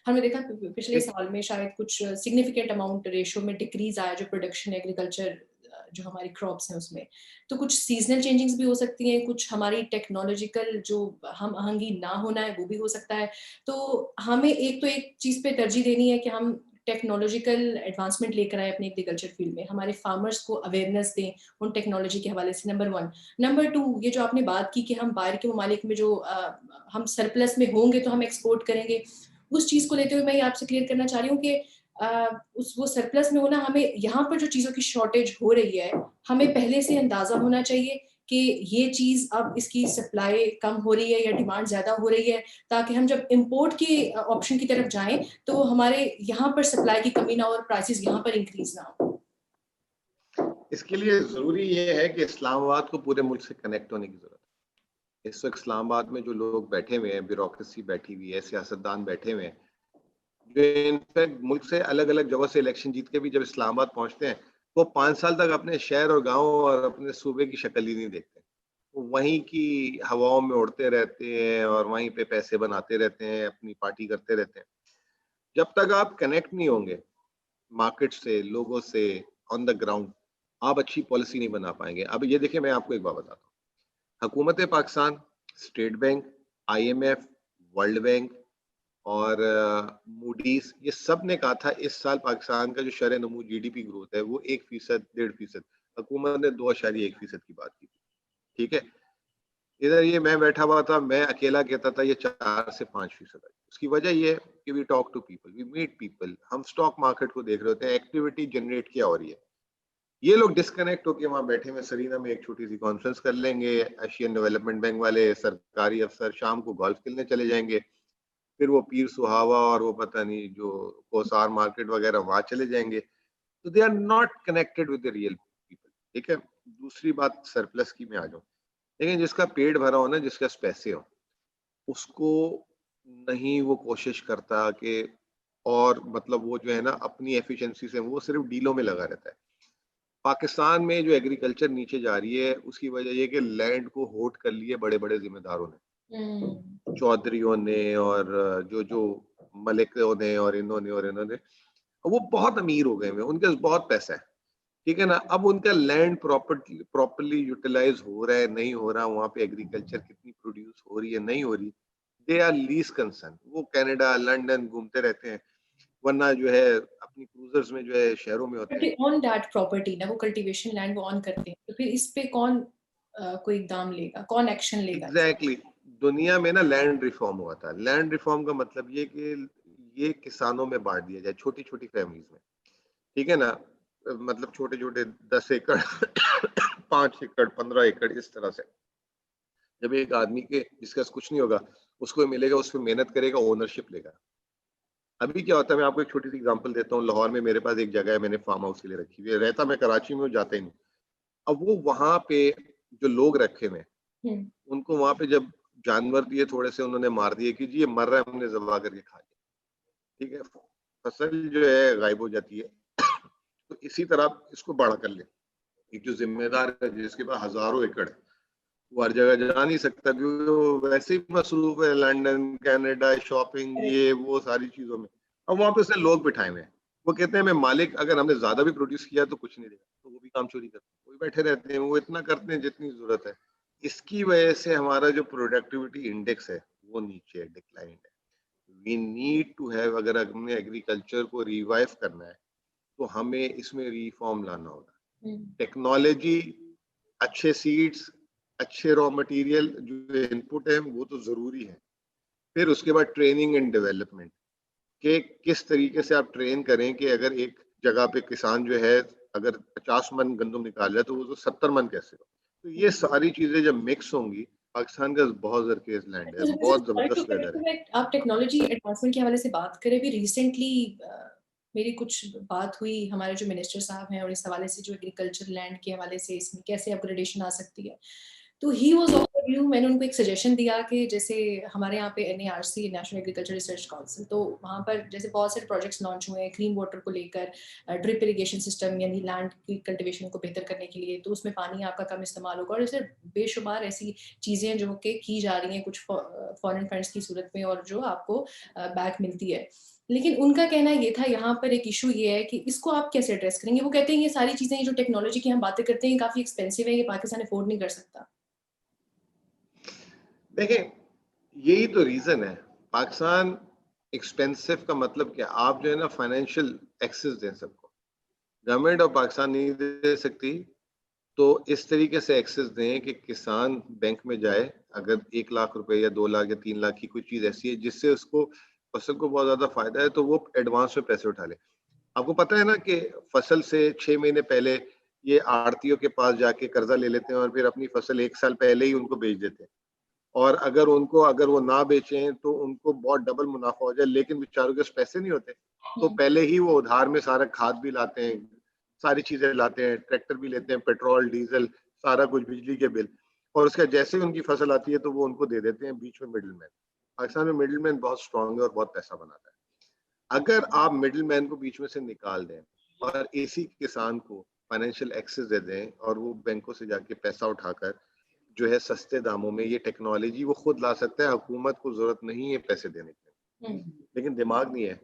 हमने देखा पिछले एक साल में शायद कुछ सिग्निफिकेंट अमाउंट रेशो में डिक्रीज आया जो प्रोडक्शन एग्रीकल्चर जो हमारी क्रॉप्स हैं उसमें। तो कुछ सीज़नल चेंजिंग्स भी हो सकती हैं, कुछ हमारी टेक्नोलॉजिकल जो हम आहंगी ना होना है वो भी हो सकता है। तो हमें एक चीज़ पे तरजीह देनी है कि हम टेक्नोलॉजिकल एडवांसमेंट लेकर आए अपने एग्रीकल्चर फील्ड में, हमारे फार्मर्स को अवेयरनेस दें उन टेक्नोलॉजी के हवाले से, नंबर 1। नंबर 2, ये जो आपने बात की कि हम बाहर के ममालिक में जो हम सरप्लस में होंगे तो हम एक्सपोर्ट करेंगे, उस चीज़ को लेते हुए मैं ये आपसे क्लियर करना चाह रही हूँ कि उस वो सरप्लस में होना, हमें यहाँ पर जो चीज़ों की शॉर्टेज हो रही है, हमें पहले से अंदाज़ा होना चाहिए कि ये चीज़ अब इसकी सप्लाई कम हो रही है या डिमांड ज़्यादा हो रही है, ताकि हम जब इम्पोर्ट के ऑप्शन की तरफ जाएँ, तो हमारे यहाँ पर सप्लाई की कमी ना हो और प्राइसेज़ यहाँ पर इंक्रीज़ ना हो। इसके लिए ज़रूरी ये है कि इस्लामाबाद को पूरे मुल्क से कनेक्ट होने की ज़रूरत है। इस वक़्त इस्लामाबाद में जो लोग बैठे हुए हैं, ब्यूरोक्रेसी बैठी हुई है, सियासतदान बैठे हुए हैं, जो इनफैक्ट मुल्क से अलग-अलग जगहों से इलेक्शन जीत के भी जब इस्लामाबाद पहुँचते हैं, वो 5 साल तक अपने शहर और गाँव और अपने सूबे की शक्ल ही नहीं देखते। वो वहीं की हवाओं में उड़ते रहते हैं और वहीं पे पैसे बनाते रहते हैं, अपनी पार्टी करते रहते हैं। जब तक आप कनेक्ट नहीं होंगे मार्केट से, लोगों से, ऑन द ग्राउंड, आप अच्छी पॉलिसी नहीं बना पाएँगे। अब ये देखिए मैं आपको एक बात बताता हूँ। हुकूमत Pakistan, state bank, IMF, world bank और मूडीज़ ये सब ने कहा था इस साल पाकिस्तान का जो शरह-ए-नमू जीडीपी ग्रोथ है वो 1% 1.5%। हुकूमत ने 2.1% की बात की थी, ठीक है? इधर ये मैं बैठा हुआ था, मैं अकेला कहता था ये 4 से 5% है। उसकी वजह ये है कि we talk to people, we meet people, हम स्टॉक मार्केट को देख रहे होते हैं, एक्टिविटी जनरेट क्या हो रही है। ये लोग डिस्कनेक्ट होके वहाँ बैठे हुए सरीना में एक छोटी-सी कॉन्फ्रेंस कर लेंगे, एशियन डेवलपमेंट बैंक वाले सरकारी अफसर शाम को गोल्फ खेलने चले जाएँगे। फिर वो पीर सुहावा और वो पता नहीं जो कोसार मार्केट वगैरह वहाँ चले जाएँगे। तो they are not connected with the real people, ठीक है? दूसरी बात सरप्लस की मैं आ जाऊँ। लेकिन जिसका पेट भरा हो ना, जिसके पास पैसे हों, उसको नहीं वो कोशिश करता कि और मतलब वो जो है ना अपनी एफिशिएंसी से वो सिर्फ़ डीलों में लगा रहता है। पाकिस्तान में जो एग्रीकल्चर नीचे जा रही है, उसकी वजह ये है कि लैंड को होल्ड कर लिए बड़े-बड़े ज़िम्मेदारों ने। हुँ। चौधरियों ने और जो मलिकों ने और इन्होंने वो बहुत अमीर हो गए हैं, उनके पास बहुत पैसा है, ठीक है ना? अब उनका लैंड प्रॉपर्ली यूटिलाइज़ हो रहा है, नहीं हो रहा, वहाँ पे एग्रीकल्चर कितनी प्रोड्यूस हो रही है, नहीं हो रही, दे आर लीस्ट कंसर्न। वो कनाडा, लंदन घूमते रहते हैं, वरना जो है अपनी क्रूज़र्स में जो है शहरों में बट होते दे हैं। ऑन दैट प्रॉपर्टी ना, वो कल्टीवेशन लैंड वो ऑन करते हैं, तो फिर इस पे कौन कोई इक़दाम लेगा? कौन एक्शन लेगा इस पे? एग्ज़ैक्टली दुनिया में ना लैंड रिफॉर्म हुआ था। लैंड रिफॉर्म का मतलब ये कि ये किसानों में बाँट दिया जाए, छोटी-छोटी फैमिलीज़ में, ठीक है ना? मतलब छोटे-छोटे 10 एकड़ 5 एकड़, 15 एकड़ इस तरह से। जब एक आदमी के जिसके पास कुछ नहीं होगा, उसको मिलेगा, उसपे मेहनत करेगा, ओनरशिप लेगा। अभी क्या होता है मैं आपको एक छोटी-सी एग्ज़ाम्पल देता हूँ, लाहौर में मेरे पास एक जगह है, मैंने फार्म हाउस के लिए रखी हुई है। रहता मैं कराची में हूँ, जाता ही नहीं। अब वो वहाँ पे जो लोग रखे हुए हैं, हुँ। उनको वहाँ पे जब जानवर दिए थोड़े से उन्होंने मार दिए कि जी ये मर रहा है, हमने ज़बह करके खा लिया, ठीक है? फसल जो है गायब हो जाती है। तो इसी तरह आप इसको बड़ा कर लें। एक जो ज़िम्मेदार है जिसके पास हज़ारों एकड़ है, वो हर जगह जा नहीं सकता क्योंकि वो वैसे ही मसरूफ़ है लंदन, कनाडा, शॉपिंग करेक्ट। ये वो सारी चीज़ों में। अब वहाँ पे उसने लोग बिठाए हुए हैं। वो कहते हैं मैं मालिक अगर हमने ज़्यादा भी प्रोड्यूस किया तो कुछ नहीं देगा, तो वो भी काम चोरी करते हैं। वो भी बैठे रहते हैं, वो इतना करते हैं जितनी ज़रूरत है। इसकी वजह से हमारा जो प्रोडक्टिविटी इंडेक्स है, वो नीचे है, डिक्लाइंड है। वी नीड टू हैव अगर हमने एग्रीकल्चर को रिवाइव करना है, तो हमें इसमें रिफॉर्म लाना होगा। हुँ। टेक्नोलॉजी, अच्छे सीड्स, अच्छे रॉ मटेरियल जो इनपुट है वो तो ज़रूरी है। फिर उसके बाद ट्रेनिंग एंड डेवलपमेंट कि किस तरीके से आप ट्रेन करें कि अगर एक जगह पे किसान जो है अगर 50 मन गंदम निकाल रहा है तो वो तो 70 मन कैसे हो? तो ये सारी चीज़ें जब मिक्स होंगी, पाकिस्तान का बहुत ज़रख़ेज़ लैंड है, वैसे बहुत सॉरी टू ज़बरदस्त करेक्ट वेदर यू, है। मैं आप टेक्नोलॉजी एडवांसमेंट के हवाले से बात करें, अभी रिसेंटली मेरी कुछ बात हुई, हमारे जो मिनिस्टर साहब हैं और इस हवाले से जो एग्रीकल्चर लैंड के हवाले से इसमें कैसे अपग्रेडेशन आ सकती है। तो ही वाज़ ऑफ व्यू मैंने उनको एक सजेशन दिया कि जैसे हमारे यहाँ पे NARC national agriculture research council, तो वहाँ पर जैसे बहुत सारे प्रोजेक्ट्स लॉन्च हुए हैं क्लीन वाटर को लेकर, ड्रिप इरिगेशन सिस्टम यानी लैंड की कल्टीवेशन को बेहतर करने के लिए, तो उसमें पानी आपका कम इस्तेमाल होगा, और जैसे बेशुमार ऐसी चीज़ें जो कि की जा रही हैं कुछ फॉरेन फंड्स की सूरत में और जो आपको बैक मिलती है। लेकिन उनका कहना ये था, यहाँ पर एक इशू ये है कि इसको आप कैसे एड्रेस करेंगे? वो कहते हैं ये सारी चीज़ें, ये जो टेक्नोलॉजी की हम बातें करते हैं, ये काफ़ी एक्सपेंसिव है, ये पाकिस्तान अफोर्ड नहीं कर सकता। देखिए, यही तो रीजन है। पाकिस्तान एक्सपेंसिव का मतलब क्या? आप जो है ना फाइनेंशियल एक्सेस दें सबको। गवर्नमेंट ऑफ पाकिस्तान नहीं दे सकती, तो इस तरीके से एक्सेस दें कि किसान बैंक में जाए, अगर 1 लाख रुपए या 2 लाख या 3 लाख की कोई चीज ऐसी है जिससे उसको फसल को बहुत ज्यादा फायदा है, तो वो एडवांस में पैसे उठा ले। आपको पता है ना कि फसल से 6 महीने पहले ये आड़तियों के पास जाके कर्जा ले लेते हैं और फिर अपनी फसल 1 साल पहले ही उनको बेच देते हैं। और अगर वो ना बेचें तो उनको बहुत डबल मुनाफा हो जाए, लेकिन बेचारों के पास पैसे नहीं होते, तो हुँ। पहले ही वो उधार में सारा खाद भी लाते हैं, सारी चीजें लाते हैं, ट्रैक्टर भी लेते हैं, पेट्रोल डीजल सारा कुछ, बिजली के बिल, और उसका जैसे ही उनकी फसल आती है तो वो उनको दे देते हैं, बीच में मिडिलमैन। पाकिस्तान में मिडिलमैन बहुत स्ट्रांग है और बहुत पैसा बनाता है। अगर आप मिडिलमैन को बीच में से निकाल दें और इसी किसान को फाइनेंशियल एक्सेस दे दें और वो बैंकों से जाके पैसा उठाकर जो है सस्ते दामों में ये टेक्नोलॉजी वो खुद ला सकता है, हुकूमत को जरूरत नहीं है पैसे देने की। हुँ। लेकिन दिमाग नहीं है।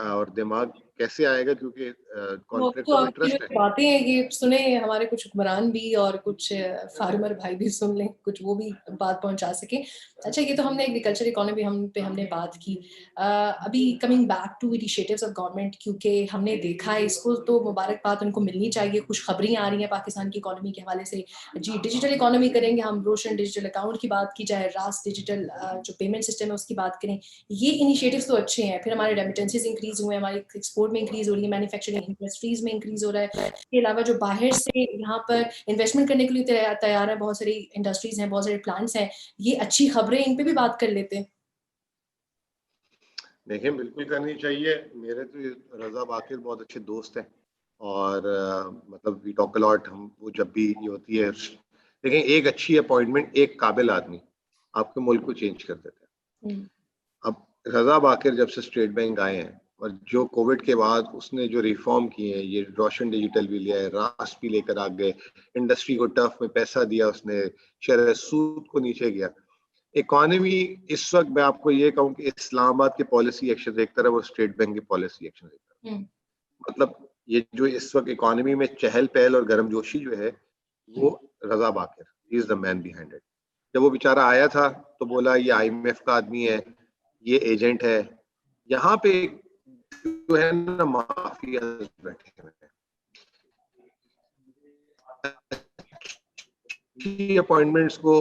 और दिमाग कैसे आएगा? क्योंकि वो कॉन्फ्लिक्ट तो ऑफ आपकी जो इंटरेस्ट है। बातें हैं ये सुने हमारे कुछ हुक्मरान भी और कुछ फार्मर भाई भी सुन लें, कुछ वो भी बात पहुँचा सकें। अच्छा, ये तो हमने एग्रीकल्चर इकोनॉमी हमने बात की। अभी coming back to initiatives of government, क्योंकि हमने देखा है इसको, तो मुबारकबाद उनको मिलनी चाहिए। खुशखबरी आ रही हैं पाकिस्तान की इकोनॉमी के हवाले से। जी, डिजिटल इकोनॉमी करेंगे हम, रोशन डिजिटल अकाउंट की बात की जाए, रास डिजिटल जो पेमेंट सिस्टम है उसकी बात करें। ये इनिशिएटिव्स तो अच्छे हैं। फिर हमारे रेमिटेंसेस इंक्रीज़ हुए हैं, हमारी एक्सपोर्ट में इंक्रीज़ हो रही है, मैन्युफैक्चरिंग इंडस्ट्रीज़ में इंक्रीज़ हो रहा है। इसके अलावा जो बाहर से यहाँ पर इन्वेस्टमेंट करने के लिए तैयार है, बहुत सारी इंडस्ट्रीज़ हैं, बहुत सारे प्लांट्स हैं। ये अच्छी खबरें, इन पे भी बात कर लेते हैं। देखिए, बिल्कुल करनी चाहिए। मेरे तो ये रजा बाकिर बहुत अच्छे दोस्त हैं और मतलब वी टॉक अ लॉट। हम वो जब भी ये होती है, देखिए एक अच्छी अपॉइंटमेंट, एक काबिल आदमी आपके मुल्क को चेंज कर देता है। हुँ। अब रजा बाकिर जब से स्टेट बैंक आए हैं और जो कोविड के बाद उसने जो रिफॉर्म किए हैं, ये रोशन डिजिटल भी लिया है, रास भी लेकर आ गए, इंडस्ट्री को टफ में पैसा दिया उसने, शेयर सूद को नीचे गया। इकोनॉमी इस वक्त मैं आपको ये कहूँ कि इस्लामाबाद के पॉलिसी एक्शन एक तरफ और स्टेट बैंक के पॉलिसी एक्शन एक तरफ। हुँ। मतलब ये जो इस वक्त इकोनॉमी में चहल पहल और गर्मजोशी जो है, वो Raza Baqir is the man behind it. जब वो बेचारा आया था तो बोला ये IMF का आदमी है, ये एजेंट है। यहाँ पे जो है ना माफिया बैठे हुए हैं अपॉइंटमेंट्स को।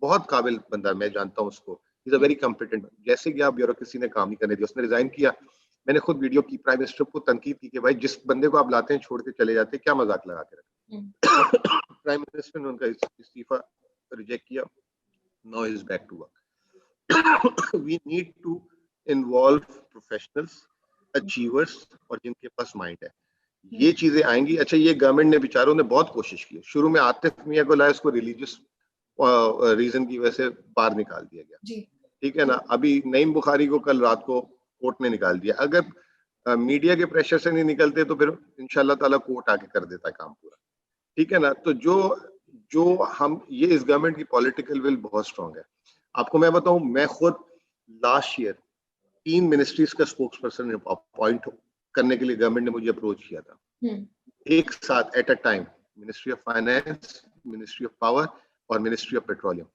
बहुत काबिल बंदा मैं जानता हूँ उसको, इज अ वेरी कॉम्पिटेंट। जैसे कि आप ब्यूरोक्रेसी ने काम नहीं करने दिया, उसने रिजाइन किया। मैंने खुद वीडियो की, प्राइम मिनिस्टर को तनकीद की कि भाई जिस बंदे को आप लाते हैं छोड़ के चले जाते हैं, क्या मजाक लगा के रखते। हुँ। प्राइम मिनिस्टर ने उनका इस्तीफा रिजेक्ट किया। Now is back to work. We need to involve professionals, achievers, और जिनके पास माइंड है, हुँ। ये चीजें आएंगी। अच्छा, ये गवर्नमेंट ने बेचारों ने बहुत कोशिश की। शुरू में आतिफ मियां को लाया, उसको रिलीजियस रीजन की वजह से बाहर निकाल दिया गया, जी। ठीक है ना। अभी नईम बुखारी को कल रात को कोर्ट ने निकाल दिया। अगर मीडिया के प्रेशर से नहीं निकलते तो फिर इंशाल्लाह ताला कोर्ट आके कर देता है काम पूरा, ठीक है ना। तो जो जो हम ये इस गवर्नमेंट की पॉलिटिकल विल बहुत स्ट्रांग है। आपको मैं बताऊं, मैं खुद लास्ट ईयर 3 मिनिस्ट्रीज का स्पोक्स पर्सन अपॉइंट करने के लिए गवर्नमेंट ने मुझे अप्रोच किया था, हुँ। एक साथ at a time. Ministry of finance, ministry of power और मिनिस्ट्री ऑफ पेट्रोलियम,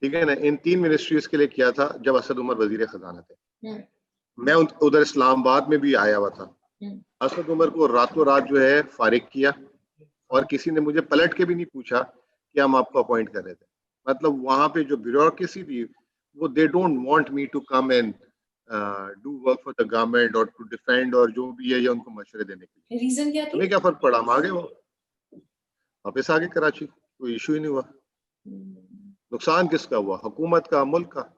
ठीक है ना। इन 3 मिनिस्ट्रीज के लिए किया था जब असद उमर वजीर खजाना थे। हुँ। मैं उधर इस्लामाबाद में भी आया हुआ था। हुँ। असद उमर को रातों रात जो है फारिग किया, और किसी ने मुझे पलट के भी नहीं पूछा कि हम आपको अपॉइंट कर रहे थे। मतलब वहां पे जो ब्यूरोक्रेसी थी, वो they don't want me to come and do work for the government और टू डिफेंड और जो भी है, या उनको मशवरे देने के लिए। रीज़न क्या थी? हमें क्या फर्क पड़ा, हम आ गए, वो वापस आ गए कराची, कोई इशू ही नहीं हुआ। हुँ। नुकसान किसका हुआ? हुकूमत का, मुल्क का।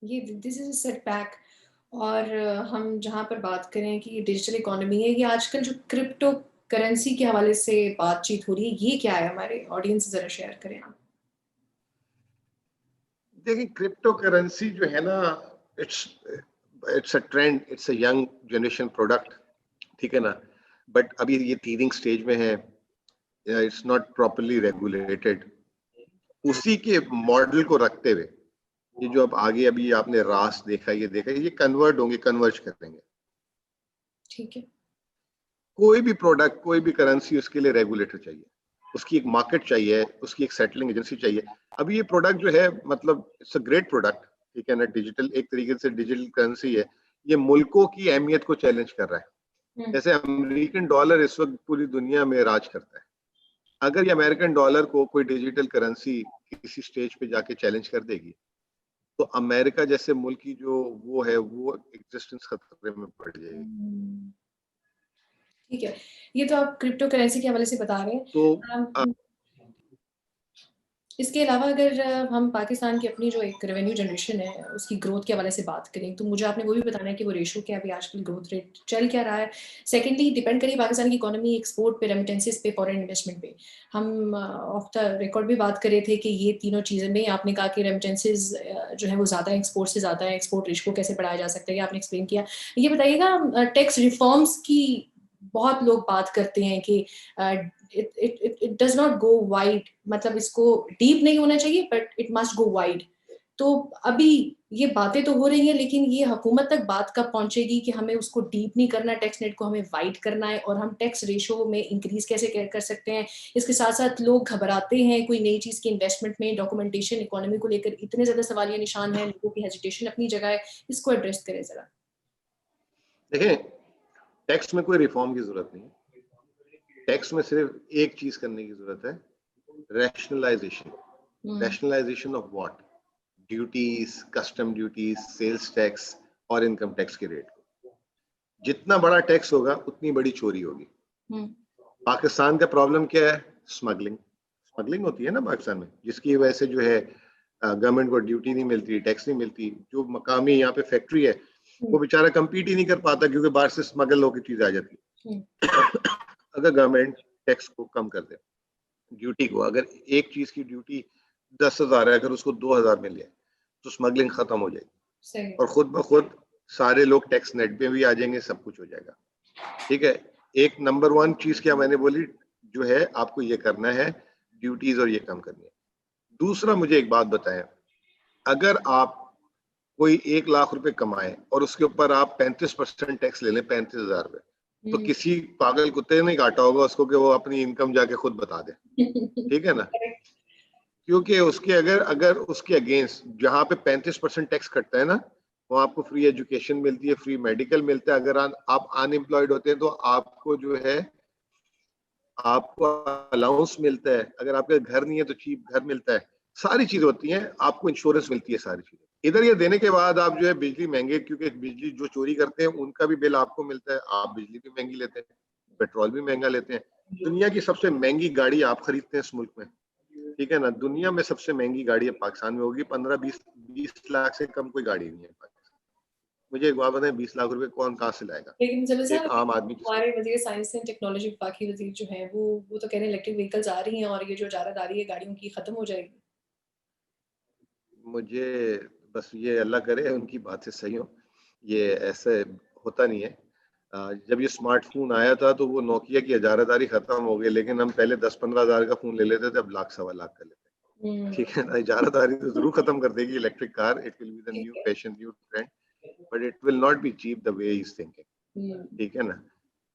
ये दिस इज़ अ सेटबैक। और हम जहाँ पर बात करें कि डिजिटल इकोनॉमी है, ये आजकल जो क्रिप्टो करेंसी के हवाले से बातचीत हो रही है, ये क्या है? हमारे ऑडियंस से ज़रा शेयर करें आप। देखिए क्रिप्टो करेंसी जो है ना, it's it's a trend, it's a young generation product, ठीक है ना, बट अभी ये टीजिंग स्टेज में है, इट्स नॉट प्रॉपर्ली रेगुलेटेड। उसी के मॉडल को रखते हुए ये जो अब आगे अभी आपने रास देखा, ये देखा, ये कन्वर्ट होंगे, कन्वर्ज करेंगे। ठीक है। कोई भी प्रोडक्ट, कोई भी करेंसी, उसके लिए रेगुलेटर चाहिए, उसकी एक मार्केट चाहिए, उसकी एक सेटलिंग एजेंसी चाहिए। अभी ये प्रोडक्ट जो है, मतलब इट्स अ ग्रेट प्रोडक्ट, ठीक है ना, डिजिटल, एक तरीके से डिजिटल करेंसी है, ये मुल्कों की अहमियत को चैलेंज कर रहा है। जैसे अमेरिकन डॉलर इस वक्त पूरी दुनिया में राज करता है, अगर ये अमेरिकन डॉलर को कोई डिजिटल करेंसी किसी स्टेज पे जाके चैलेंज कर देगी, तो अमेरिका जैसे मुल्क की जो वो है, वो एग्जिस्टेंस खतरे में पड़ जाएगी। ठीक है, ये तो आप क्रिप्टो करेंसी के हवाले से बता रहे हैं। तो इसके अलावा अगर हम पाकिस्तान की अपनी जो एक रेवेन्यू जनरेशन है, उसकी ग्रोथ के हवाले से बात करें, तो मुझे आपने वो भी बताना है कि वो रेशो क्या है, अभी आजकल ग्रोथ रेट चल क्या रहा है। सेकेंडली, डिपेंड करिए पाकिस्तान की इकोनॉमी एक्सपोर्ट पे, रेमिटेंसेस पे, फॉरेन इन्वेस्टमेंट पे। हम ऑफ द रिकॉर्ड भी बात कर रहे थे कि ये तीनों चीज़ें में आपने कहा कि रेमिटेंसेस जो है वो ज़्यादा है, एक्सपोर्ट से ज़्यादा है, एक्सपोर्ट रेशो कैसे बढ़ाया जा सकता है, ये आपने एक्सप्लेन किया। ये बताइएगा, टैक्स रिफॉर्म्स की बहुत लोग बात करते हैं कि it does not go wide, मतलब इसको डीप नहीं होना चाहिए but it must go wide. तो अभी ये बातें तो हो रही हैं, लेकिन ये हुकूमत तक बात कब पहुंचेगी कि हमें उसको डीप नहीं करना, टैक्स नेट को हमें वाइड करना है, और हम टैक्स रेशो में इंक्रीज कैसे कर सकते हैं। इसके साथ साथ लोग घबराते हैं कोई नई चीज की इन्वेस्टमेंट में, डॉक्यूमेंटेशन, इकोनॉमी को लेकर इतने ज्यादा सवालिया निशान है, लोगों की हेजिटेशन अपनी जगह है। इसको एड्रेस करें जरा। देखिए, टैक्स में कोई रिफॉर्म की जरूरत नहीं, टैक्स में सिर्फ एक चीज करने की जरूरत है, rationalisation. Rationalisation of what? Duties, custom duties, sales tax और इनकम टैक्स के रेट। जितना बड़ा टैक्स होगा उतनी बड़ी चोरी होगी। पाकिस्तान का प्रॉब्लम क्या है? स्मगलिंग। स्मगलिंग होती है ना पाकिस्तान में, जिसकी वजह से जो है गवर्नमेंट को ड्यूटी नहीं मिलती, टैक्स नहीं मिलती। जो मकामी यहाँ पे फैक्ट्री है, वो बेचारा compete ही नहीं कर पाता, क्योंकि बाहर से स्मगल होकर चीज आ जाती है। अगर गवर्नमेंट टैक्स को कम कर दे, ड्यूटी को, अगर एक चीज की ड्यूटी 10,000 है, अगर उसको 2,000 मिल जाए, तो स्मगलिंग खत्म हो जाएगी और खुद ब खुद सारे लोग टैक्स नेट पे भी आ जाएंगे, सब कुछ हो जाएगा। ठीक है, एक नंबर 1 चीज क्या मैंने बोली, जो है आपको ये करना है, ड्यूटीज और ये कम करनी है। दूसरा, मुझे एक बात बताएं, अगर आप कोई 1 लाख रुपए कमाए और उसके ऊपर आप 35% टैक्स ले लें, 35,000 रुपए, तो किसी पागल कुत्ते ने काटा होगा उसको कि वो अपनी इनकम जाके खुद बता दे। ठीक है ना, क्योंकि उसके अगर अगर उसके अगेंस्ट जहां पे 35% टैक्स कटता है ना, वो आपको फ्री एजुकेशन मिलती है, फ्री मेडिकल मिलता है। अगर आप अनएम्प्लॉयड होते हैं तो आपको जो है, आपको अलाउंस मिलता है। अगर आपके घर नहीं है तो चीप घर मिलता है, सारी चीजें होती हैं, आपको इंश्योरेंस मिलती है, सारी चीजें। इधर ये देने के बाद आप जो है बिजली महंगे, क्योंकि बिजली जो चोरी करते हैं उनका भी बिल आपको मिलता है, आप बिजली भी महंगी लेते हैं, पेट्रोल भी महंगा लेते हैं। दुनिया की सबसे महंगी गाड़ी आप खरीदते हैं इस मुल्क में, ठीक है ना। दुनिया में सबसे महंगी गाड़ी पाकिस्तान में होगी, 15-20 लाख से कम कोई गाड़ी नहीं है पाकिस्तान। मुझे एक बात बताएं, 20 लाख रुपए कौन कहाँ से लाएगा? लेकिन जब एक आम आदमी हमारे वजीर साइंस एंड टेक्नोलॉजी विभाग वजीर जो है वो तो कह रहे हैं इलेक्ट्रिक व्हीकल्स आ रही हैं और ये जो इजारत आ रही है गाड़ियों की खत्म हो जाएगी। मुझे बस ये अल्लाह करे उनकी बातें सही हो, ये ऐसे होता नहीं है। जब ये स्मार्टफोन आया था तो वो नोकिया की इजारादारी खत्म हो गई, लेकिन हम पहले 10-15 हजार का फोन ले लेते थे, अब लाख सवा लाख का लेते हैं। ठीक है ना, इजारादारी तो जरूर खत्म कर देगी electric car, it will be the new fashion, new trend, but it will not be cheap the way he is thinking. ठीक है ना,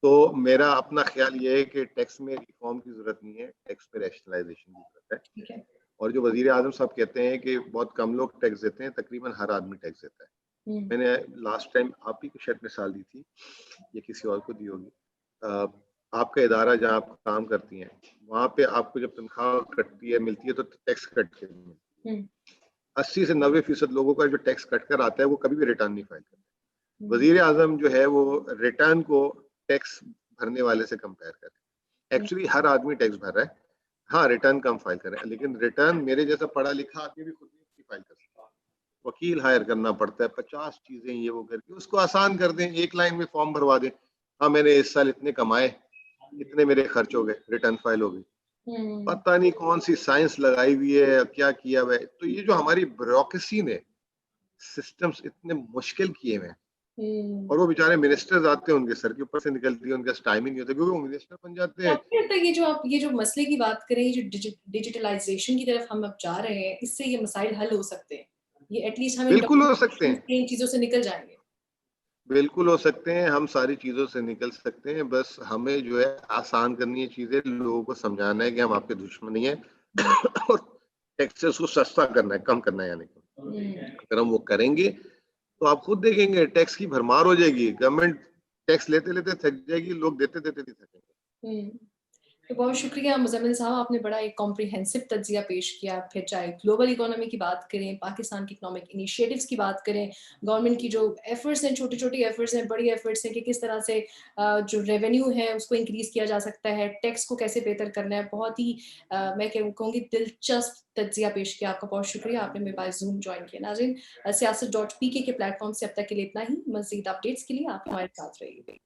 तो मेरा अपना ख्याल ये है कि टैक्स में रिफॉर्म की जरूरत नहीं है, टैक्स में रैशनलाइजेशन की जरूरत है। और जो वजीर आजम साहब कहते हैं कि बहुत कम लोग टैक्स देते हैं, तकरीबन हर आदमी टैक्स देता है। मैंने लास्ट टाइम आप ही को शायद मिसाल दी थी, ये किसी और को दी होगी। आपका इदारा जहाँ आप काम करती हैं, वहाँ पे आपको जब तनख्वाह कटती है, मिलती है, तो टैक्स कट के मिलती है। 80 से 90% लोगों का जो टैक्स कट कर आता है वो कभी भी रिटर्न नहीं फाइल करते। वजीर आजम जो है वो रिटर्न को टैक्स भरने वाले से कंपेयर करते हैं। एक्चुअली हर आदमी टैक्स भर रहा है, हाँ रिटर्न कम फाइल करें, लेकिन रिटर्न मेरे जैसा पढ़ा लिखा आदमी भी खुद नहीं फाइल कर सकता। वकील हायर करना पड़ता है, 50 चीजें ये वो करके उसको आसान कर दें, एक लाइन में फॉर्म भरवा दें, हाँ मैंने इस साल इतने कमाए, इतने मेरे खर्च हो गए, रिटर्न फाइल हो गई। हुँ, पता नहीं कौन सी साइंस लगाई हुई है, क्या किया हुआ है। तो ये जो हमारी ब्यूरोक्रेसी ने सिस्टम्स इतने मुश्किल किए हुए हैं, हुँ। और वो बेचारे मिनिस्टर्स आते हैं, उनके सर के ऊपर से निकलती है, उनका टाइम ही नहीं होता क्योंकि वो मिनिस्टर बन जाते तो हैं। आपको लगता है ये जो आप ये जो मसले की बात करें, ये जो डिजिटलाइज़ेशन की तरफ हम अब जा रहे हैं, इससे ये मसाइल हल हो सकते हैं? ये एटलीस्ट हम इन बिल्कुल हो सकते डॉक्यूमेंटेशन हैं, से इन चीज़ों से निकल जाएँगे? बिल्कुल हो सकते हैं, हम सारी चीज़ों से निकल सकते हैं, बस हमें जो है आसान करनी है चीज़ें, लोगों को समझाना है कि हम आपके दुश्मन नहीं हैं हुँ, और टैक्सेस को सस्ता करना है, कम करना है यानी कि। हुँ, अगर हम वो करेंगे, तो आप खुद देखेंगे टैक्स की भरमार हो जाएगी, गवर्नमेंट टैक्स लेते-लेते थक जाएगी, लोग देते-देते नहीं थकेंगे। हुँ। तो बहुत शुक्रिया मुज़म्मिल साहब, आपने बड़ा एक कॉम्प्रिहेंसिव तज्ज़िया पेश किया, फिर चाहे ग्लोबल इकोनॉमी की बात करें, पाकिस्तान की इकोनॉमिक इनिशिएटिव्स की बात करें, गवर्नमेंट की जो एफर्ट्स हैं, छोटी-छोटी एफर्ट्स हैं, बड़ी एफर्ट्स हैं कि किस तरह से जो रेवेन्यू है उसको इंक्रीज़ किया जा सकता है, टैक्स को कैसे बेहतर करना है, बहुत ही मैं कहूँगी दिलचस्प तज्ज़िया पेश किया। आपका बहुत शुक्रिया, आपने मेरे पास ज़ूम जॉइन किया। नाज़रीन सियासत डॉट पीके के प्लेटफ़ॉर्म से अब तक के लिए इतना ही, मज़ीद अपडेट्स के लिए आप हमारे साथ रहिए।